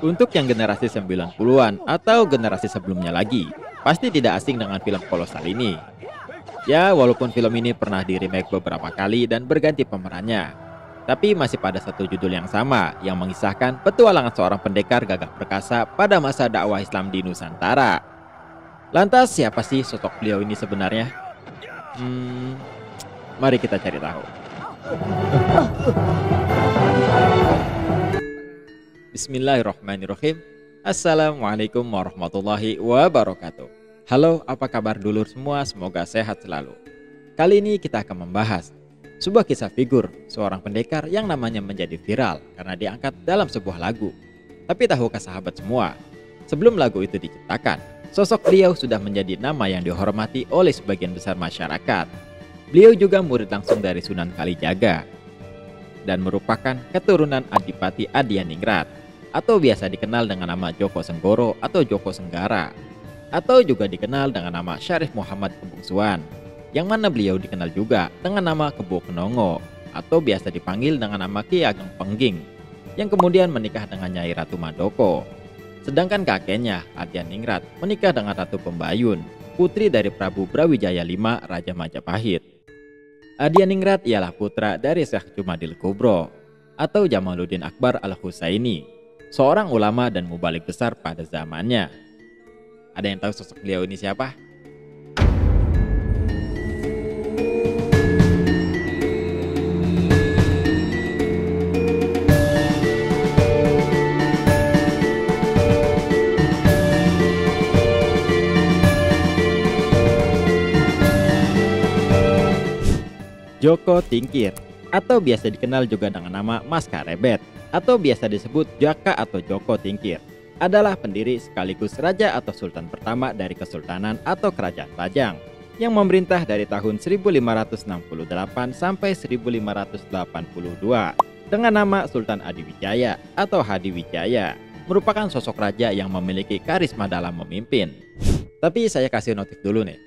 Untuk yang generasi 90-an atau generasi sebelumnya lagi, pasti tidak asing dengan film kolosal ini. Ya, walaupun film ini pernah di-remake beberapa kali dan berganti pemerannya, tapi masih pada satu judul yang sama yang mengisahkan petualangan seorang pendekar gagah perkasa pada masa dakwah Islam di Nusantara. Lantas siapa sih sosok beliau ini sebenarnya? Mari kita cari tahu. Bismillahirrahmanirrahim. Assalamualaikum warahmatullahi wabarakatuh. Halo, apa kabar dulur semua? Semoga sehat selalu. Kali ini kita akan membahas sebuah kisah figur seorang pendekar yang namanya menjadi viral karena diangkat dalam sebuah lagu. Tapi tahukah sahabat semua, sebelum lagu itu diciptakan, sosok beliau sudah menjadi nama yang dihormati oleh sebagian besar masyarakat. Beliau juga murid langsung dari Sunan Kalijaga dan merupakan keturunan Adipati Adianingrat, atau biasa dikenal dengan nama Joko Senggoro atau Joko Senggara, atau juga dikenal dengan nama Syarif Muhammad Kebungsuan, yang mana beliau dikenal juga dengan nama Kebo Kenongo atau biasa dipanggil dengan nama Ki Ageng Pengging, yang kemudian menikah dengan Nyai Ratu Mandoko. Sedangkan kakeknya Adianingrat menikah dengan Ratu Pembayun, putri dari Prabu Brawijaya V Raja Majapahit. Adianingrat ialah putra dari Syekh Jumadil Kubro atau Jamaluddin Akbar Al-Husaini, seorang ulama dan mubalik besar pada zamannya. Ada yang tahu sosok beliau ini siapa? Joko Tingkir, atau biasa dikenal juga dengan nama Mas Karebet, atau biasa disebut Jaka atau Joko Tingkir, adalah pendiri sekaligus raja atau sultan pertama dari Kesultanan atau Kerajaan Pajang yang memerintah dari tahun 1568 sampai 1582 dengan nama Sultan Adiwijaya atau Hadiwijaya, merupakan sosok raja yang memiliki karisma dalam memimpin. Tapi saya kasih notif dulu nih,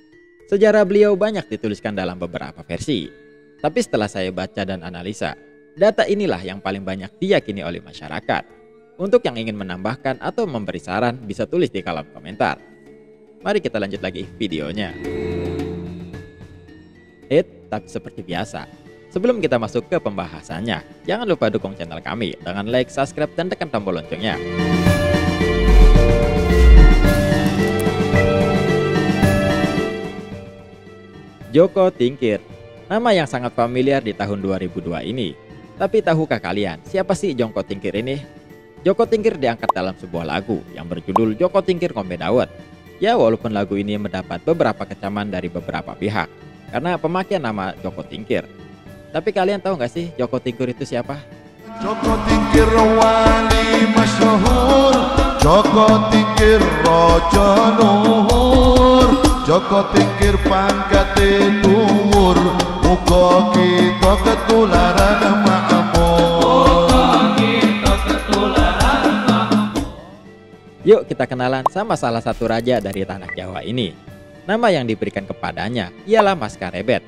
sejarah beliau banyak dituliskan dalam beberapa versi. Tapi setelah saya baca dan analisa, data inilah yang paling banyak diyakini oleh masyarakat. Untuk yang ingin menambahkan atau memberi saran, bisa tulis di kolom komentar. Mari kita lanjut lagi videonya. Tapi seperti biasa, sebelum kita masuk ke pembahasannya, jangan lupa dukung channel kami dengan like, subscribe, dan tekan tombol loncengnya. Joko Tingkir, nama yang sangat familiar di tahun 2002 ini. Tapi tahukah kalian siapa sih Joko Tingkir ini? Joko Tingkir diangkat dalam sebuah lagu yang berjudul Joko Tingkir Ngombe Dawet. Ya, walaupun lagu ini mendapat beberapa kecaman dari beberapa pihak karena pemakaian nama Joko Tingkir. Tapi kalian tahu nggak sih Joko Tingkir itu siapa? Joko Tingkir wali masyhur, Joko Tingkir raja nuhur, Joko Tingkir pangkate dhuwur, muga kita ketularan makmur. Yuk kita kenalan sama salah satu raja dari tanah Jawa ini. Nama yang diberikan kepadanya ialah Mas Karebet.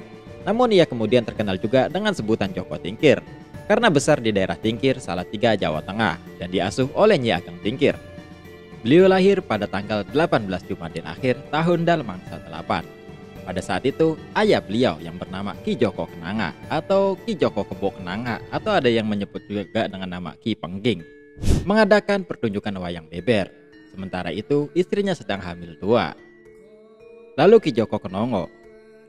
Namun ia kemudian terkenal juga dengan sebutan Joko Tingkir karena besar di daerah Tingkir, Salatiga, Jawa Tengah, dan diasuh oleh Nyi Ageng Tingkir. Beliau lahir pada tanggal 18 Jumadil Akhir tahun Dalmangsa 8. Pada saat itu, ayah beliau yang bernama Ki Joko Kenanga atau Ki Joko Kebo Kenanga atau ada yang menyebut juga dengan nama Ki Pengging, mengadakan pertunjukan wayang beber. Sementara itu, istrinya sedang hamil tua. Lalu Ki Joko Kenongo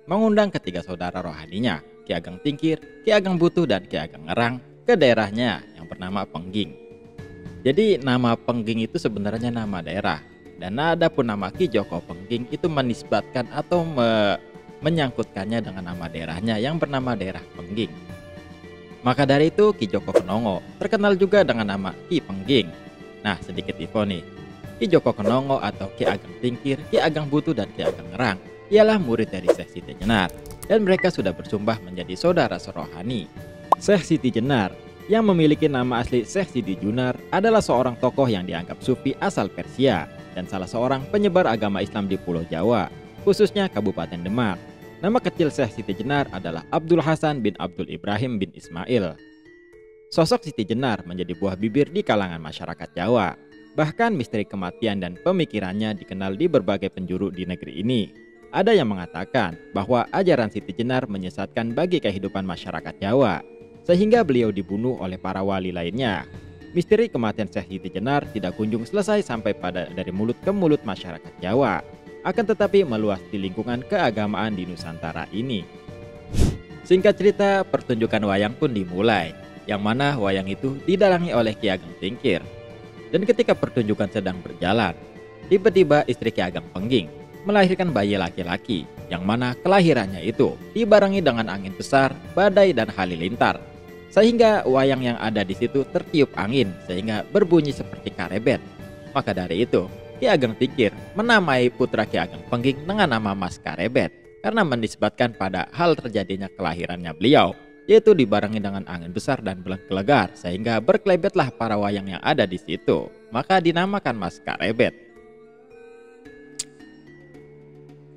mengundang ketiga saudara rohaninya, Ki Ageng Tingkir, Ki Ageng Butuh, dan Ki Ageng Ngerang ke daerahnya yang bernama Pengging. Jadi nama Pengging itu sebenarnya nama daerah. Dan ada pun nama Ki Joko Pengging itu menisbatkan atau menyangkutkannya dengan nama daerahnya yang bernama daerah Pengging. Maka dari itu Ki Joko Kenongo terkenal juga dengan nama Ki Pengging. Nah, sedikit info nih, Ki Joko Kenongo atau Ki Ageng Tingkir, Ki Ageng Butuh, dan Ki Ageng Ngerang ialah murid dari Syekh Siti Jenar, dan mereka sudah bersumpah menjadi saudara serohani. Syekh Siti Jenar yang memiliki nama asli Syekh Siti Junar adalah seorang tokoh yang dianggap sufi asal Persia dan salah seorang penyebar agama Islam di Pulau Jawa, khususnya Kabupaten Demak. Nama kecil Syekh Siti Jenar adalah Abdul Hasan bin Abdul Ibrahim bin Ismail. Sosok Siti Jenar menjadi buah bibir di kalangan masyarakat Jawa. Bahkan misteri kematian dan pemikirannya dikenal di berbagai penjuru di negeri ini. Ada yang mengatakan bahwa ajaran Siti Jenar menyesatkan bagi kehidupan masyarakat Jawa, sehingga beliau dibunuh oleh para wali lainnya. Misteri kematian Syekh Siti Jenar tidak kunjung selesai sampai pada dari mulut ke mulut masyarakat Jawa, akan tetapi meluas di lingkungan keagamaan di Nusantara ini. Singkat cerita, pertunjukan wayang pun dimulai, yang mana wayang itu didalangi oleh Ki Ageng Tingkir. Dan ketika pertunjukan sedang berjalan, tiba-tiba istri Ki Ageng Pengging melahirkan bayi laki-laki, yang mana kelahirannya itu dibarengi dengan angin besar, badai dan halilintar, sehingga wayang yang ada di situ tertiup angin sehingga berbunyi seperti karebet. Maka dari itu, Ki Ageng Tingkir menamai putra Ki Ageng Pengging dengan nama Mas Karebet karena menisbatkan pada hal terjadinya kelahirannya beliau, yaitu dibarengi dengan angin besar dan gelegar sehingga berkelebetlah para wayang yang ada di situ. Maka dinamakan Mas Karebet.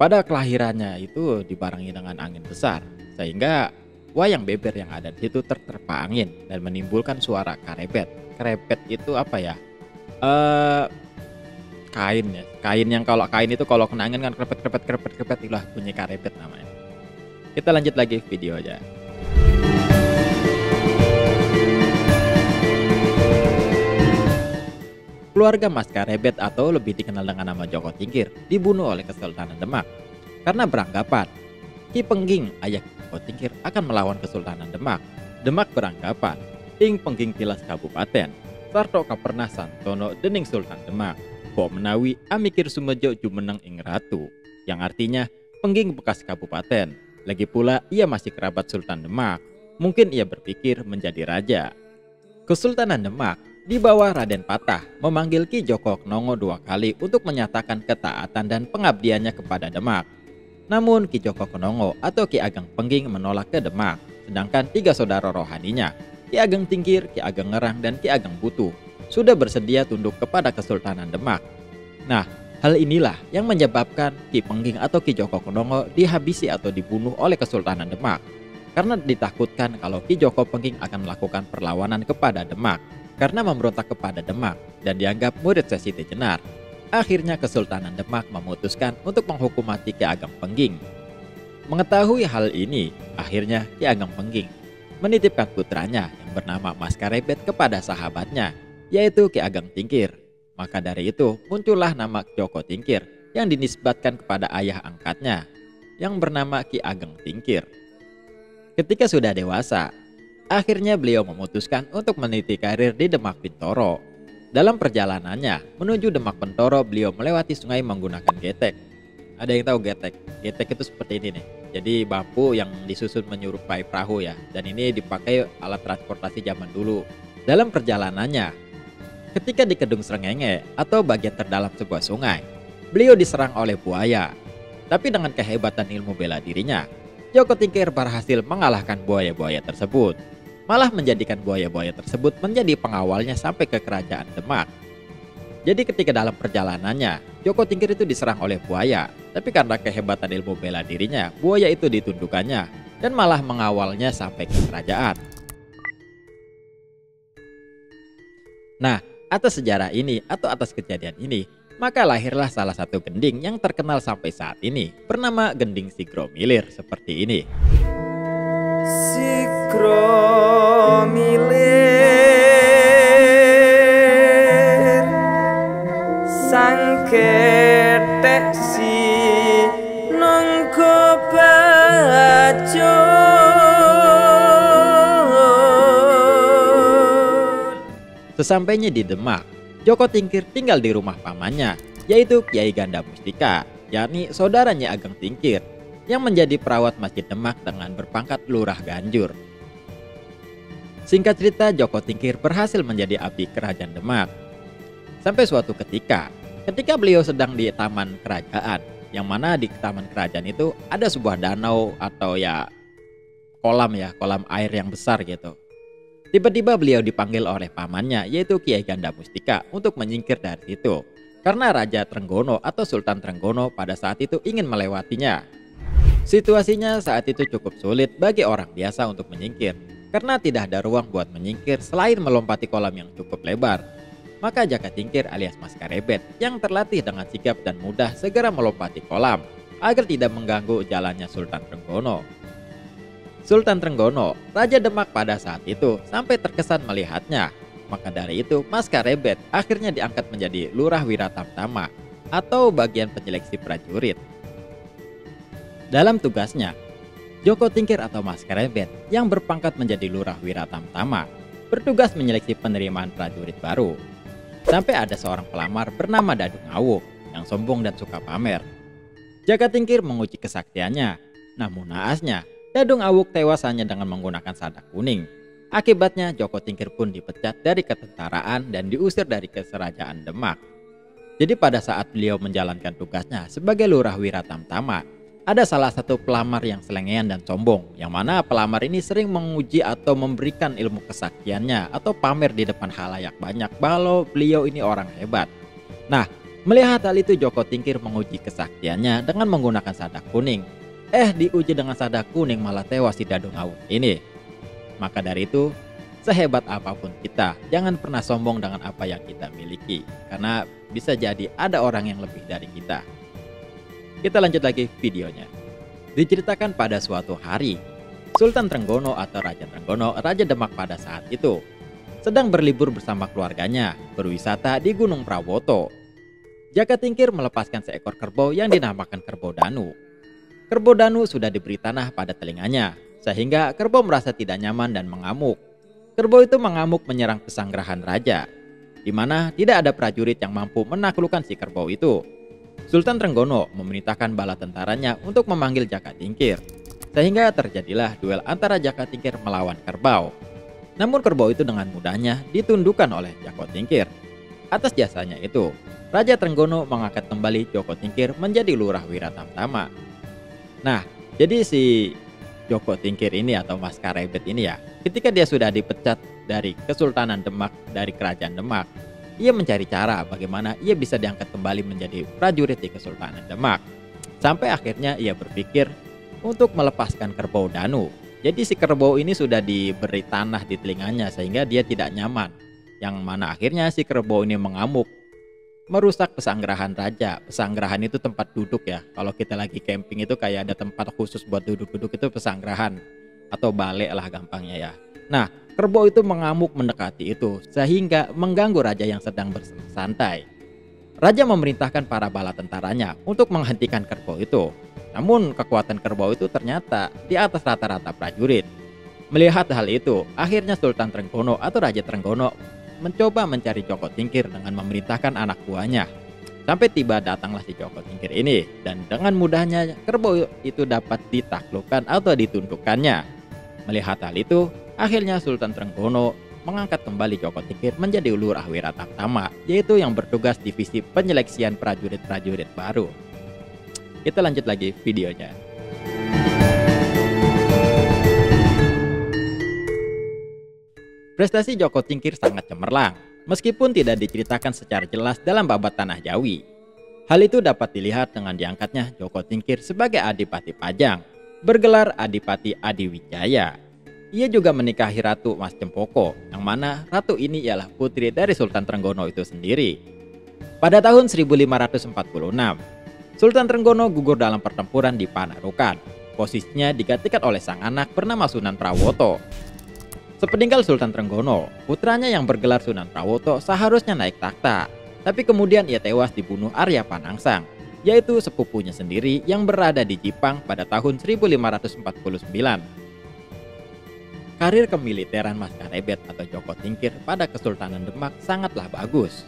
Pada kelahirannya itu dibarengi dengan angin besar, sehingga wayang beber yang ada di situ terterpa angin dan menimbulkan suara karebet. Karebet itu apa ya? Kain ya. Kain yang kalau kain itu kalau kena angin kan krepet, itulah bunyi karebet namanya. Kita lanjut lagi video aja. Keluarga Mas Karebet atau lebih dikenal dengan nama Joko Tingkir dibunuh oleh Kesultanan Demak karena beranggapan Ki Pengging ayah Joko Tingkir akan melawan Kesultanan Demak. Demak beranggapan Ing Pengging tilas kabupaten sarto kapernah santono dening Sultan Demak Pok menawi amikir sumejo jumeneng ing ratu, yang artinya Pengging bekas kabupaten. Lagi pula ia masih kerabat Sultan Demak, mungkin ia berpikir menjadi raja. Kesultanan Demak di bawah Raden Patah memanggil Ki Joko Knongo 2 kali untuk menyatakan ketaatan dan pengabdiannya kepada Demak. Namun Ki Joko Knongo atau Ki Ageng Pengging menolak ke Demak, sedangkan 3 saudara rohaninya, Ki Ageng Tingkir, Ki Ageng Ngerang, dan Ki Ageng Butuh, sudah bersedia tunduk kepada Kesultanan Demak. Nah, hal inilah yang menyebabkan Ki Pengging atau Ki Joko Knongo dihabisi atau dibunuh oleh Kesultanan Demak, karena ditakutkan kalau Ki Joko Pengging akan melakukan perlawanan kepada Demak karena memberontak kepada Demak dan dianggap murid Syekh Siti Jenar. Akhirnya Kesultanan Demak memutuskan untuk menghukum mati Ki Ageng Pengging. Mengetahui hal ini, akhirnya Ki Ageng Pengging menitipkan putranya yang bernama Mas Karebet kepada sahabatnya, yaitu Ki Ageng Tingkir. Maka dari itu muncullah nama Joko Tingkir yang dinisbatkan kepada ayah angkatnya yang bernama Ki Ageng Tingkir. Ketika sudah dewasa, akhirnya beliau memutuskan untuk meniti karir di Demak Bintoro. Dalam perjalanannya menuju Demak Bintoro, beliau melewati sungai menggunakan getek. Ada yang tahu getek? Getek itu seperti ini nih. Jadi bambu yang disusun menyerupai perahu ya. Dan ini dipakai alat transportasi zaman dulu. Dalam perjalanannya, ketika di Kedung Srengenge atau bagian terdalam sebuah sungai, beliau diserang oleh buaya. Tapi dengan kehebatan ilmu bela dirinya, Joko Tingkir berhasil mengalahkan buaya-buaya tersebut, malah menjadikan buaya-buaya tersebut menjadi pengawalnya sampai ke kerajaan Demak. Jadi ketika dalam perjalanannya, Joko Tingkir itu diserang oleh buaya, tapi karena kehebatan ilmu bela dirinya, buaya itu ditundukkannya dan malah mengawalnya sampai ke kerajaan. Nah, atas sejarah ini atau atas kejadian ini, maka lahirlah salah satu gending yang terkenal sampai saat ini, bernama Gending Sigro Milir seperti ini. Sigro Milir sang ketek si nongko bajo. Sesampainya di Demak, Joko Tingkir tinggal di rumah pamannya, yaitu Kiai Ganda Mustika, yakni saudaranya Ageng Tingkir, yang menjadi perawat Masjid Demak dengan berpangkat Lurah Ganjur. Singkat cerita, Joko Tingkir berhasil menjadi abdi kerajaan Demak. Sampai suatu ketika beliau sedang di taman kerajaan, yang mana di taman kerajaan itu ada sebuah danau atau ya kolam air yang besar gitu. Tiba-tiba beliau dipanggil oleh pamannya, yaitu Kiai Ganda Mustika, untuk menyingkir dari situ karena Raja Trenggono atau Sultan Trenggono pada saat itu ingin melewatinya. Situasinya saat itu cukup sulit bagi orang biasa untuk menyingkir. karena tidak ada ruang buat menyingkir selain melompati kolam yang cukup lebar. Maka Jaka Tingkir alias Mas Karebet yang terlatih dengan sigap dan mudah segera melompati kolam agar tidak mengganggu jalannya Sultan Trenggono. Sultan Trenggono, Raja Demak pada saat itu, sampai terkesan melihatnya. Maka dari itu Mas Karebet akhirnya diangkat menjadi Lurah Wiratamtama atau bagian penyeleksi prajurit. Dalam tugasnya, Joko Tingkir atau Mas Karebet yang berpangkat menjadi Lurah Wiratamtama bertugas menyeleksi penerimaan prajurit baru. Sampai ada seorang pelamar bernama Dadung Awuk yang sombong dan suka pamer. Jaka Tingkir menguji kesaktiannya, namun naasnya Dadung Awuk tewas hanya dengan menggunakan sadak kuning. Akibatnya Joko Tingkir pun dipecat dari ketentaraan dan diusir dari Kerajaan Demak. Jadi pada saat beliau menjalankan tugasnya sebagai Lurah Wiratamtama, ada salah satu pelamar yang selengean dan sombong, yang mana pelamar ini sering menguji atau memberikan ilmu kesaktiannya atau pamer di depan khalayak banyak kalau beliau ini orang hebat. Nah, melihat hal itu Joko Tingkir menguji kesaktiannya dengan menggunakan sadak kuning. Diuji dengan sadak kuning malah tewas si Dadung Awuk ini. Maka dari itu, sehebat apapun kita, jangan pernah sombong dengan apa yang kita miliki, karena bisa jadi ada orang yang lebih dari kita. Kita lanjut lagi videonya. Diceritakan pada suatu hari, Sultan Trenggono atau Raja Trenggono, Raja Demak pada saat itu, sedang berlibur bersama keluarganya, berwisata di Gunung Prawoto. Jaka Tingkir melepaskan seekor kerbau yang dinamakan Kerbau Danu. Kerbau Danu sudah diberi tanah pada telinganya, sehingga kerbau merasa tidak nyaman dan mengamuk. Kerbau itu mengamuk menyerang pesanggerahan raja, di mana tidak ada prajurit yang mampu menaklukkan si kerbau itu. Sultan Trenggono memerintahkan bala tentaranya untuk memanggil Jaka Tingkir, sehingga terjadilah duel antara Jaka Tingkir melawan kerbau. Namun kerbau itu dengan mudahnya ditundukkan oleh Joko Tingkir. Atas jasanya itu, Raja Trenggono mengangkat kembali Joko Tingkir menjadi Lurah Wiratamtama. Nah, jadi si Joko Tingkir ini atau Mas Karebet ini ya, ketika dia sudah dipecat dari Kesultanan Demak, dari Kerajaan Demak, ia mencari cara bagaimana ia bisa diangkat kembali menjadi prajurit di Kesultanan Demak. Sampai akhirnya ia berpikir untuk melepaskan Kerbau Danu. Jadi si kerbau ini sudah diberi tanah di telinganya sehingga dia tidak nyaman. Yang mana akhirnya si kerbau ini mengamuk, merusak pesanggerahan raja. Pesanggerahan itu tempat duduk ya. Kalau kita lagi camping itu kayak ada tempat khusus buat duduk-duduk, itu pesanggerahan atau balek lah gampangnya ya. Nah, kerbau itu mengamuk mendekati itu sehingga mengganggu raja yang sedang bersantai. Raja memerintahkan para bala tentaranya untuk menghentikan kerbau itu. Namun kekuatan kerbau itu ternyata di atas rata-rata prajurit. Melihat hal itu, akhirnya Sultan Trenggono atau Raja Trenggono mencoba mencari Joko Tingkir dengan memerintahkan anak buahnya. Sampai tiba datanglah si Joko Tingkir ini, dan dengan mudahnya kerbau itu dapat ditaklukkan atau ditundukkannya. Melihat hal itu, akhirnya Sultan Trenggono mengangkat kembali Joko Tingkir menjadi Lurah Wiratamtama, yaitu yang bertugas divisi penyeleksian prajurit-prajurit baru. Kita lanjut lagi videonya. Prestasi Joko Tingkir sangat cemerlang, meskipun tidak diceritakan secara jelas dalam Babat Tanah Jawi. Hal itu dapat dilihat dengan diangkatnya Joko Tingkir sebagai Adipati Pajang, bergelar Adipati Adiwijaya. Ia juga menikahi Ratu Mas Cempoko, yang mana ratu ini ialah putri dari Sultan Trenggono itu sendiri. Pada tahun 1546, Sultan Trenggono gugur dalam pertempuran di Panarukan. Posisinya digantikan oleh sang anak bernama Sunan Prawoto. Sepeninggal Sultan Trenggono, putranya yang bergelar Sunan Prawoto seharusnya naik takhta, tapi kemudian ia tewas dibunuh Arya Panangsang, yaitu sepupunya sendiri yang berada di Jipang pada tahun 1549. Karir kemiliteran Mas Karebet atau Joko Tingkir pada Kesultanan Demak sangatlah bagus.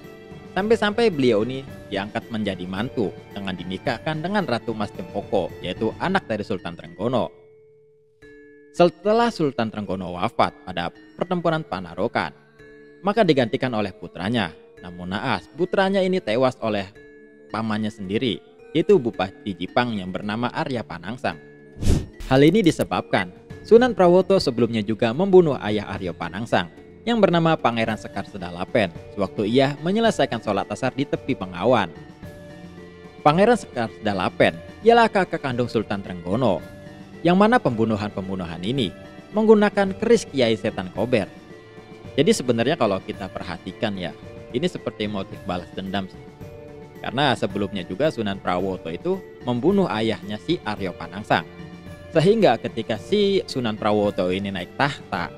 Sampai-sampai beliau ini diangkat menjadi mantu dengan dinikahkan dengan Ratu Mas Cempoko, yaitu anak dari Sultan Trenggono. Setelah Sultan Trenggono wafat pada pertempuran Panarukan, maka digantikan oleh putranya. Namun naas, putranya ini tewas oleh pamannya sendiri, yaitu Bupati Jipang yang bernama Arya Panangsang. Hal ini disebabkan Sunan Prawoto sebelumnya juga membunuh ayah Arya Panangsang yang bernama Pangeran Sekar Sedalapen sewaktu ia menyelesaikan sholat asar di tepi Bengawan. Pangeran Sekar Sedalapen ialah kakak kandung Sultan Trenggono, yang mana pembunuhan ini menggunakan keris Kiai Setan Kober. Jadi sebenarnya kalau kita perhatikan ya, ini seperti motif balas dendam sih. Karena sebelumnya juga Sunan Prawoto itu membunuh ayahnya si Aryo Panangsang. Sehingga ketika si Sunan Prawoto ini naik tahta,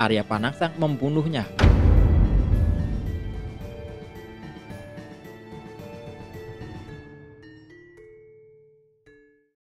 Arya Panangsang membunuhnya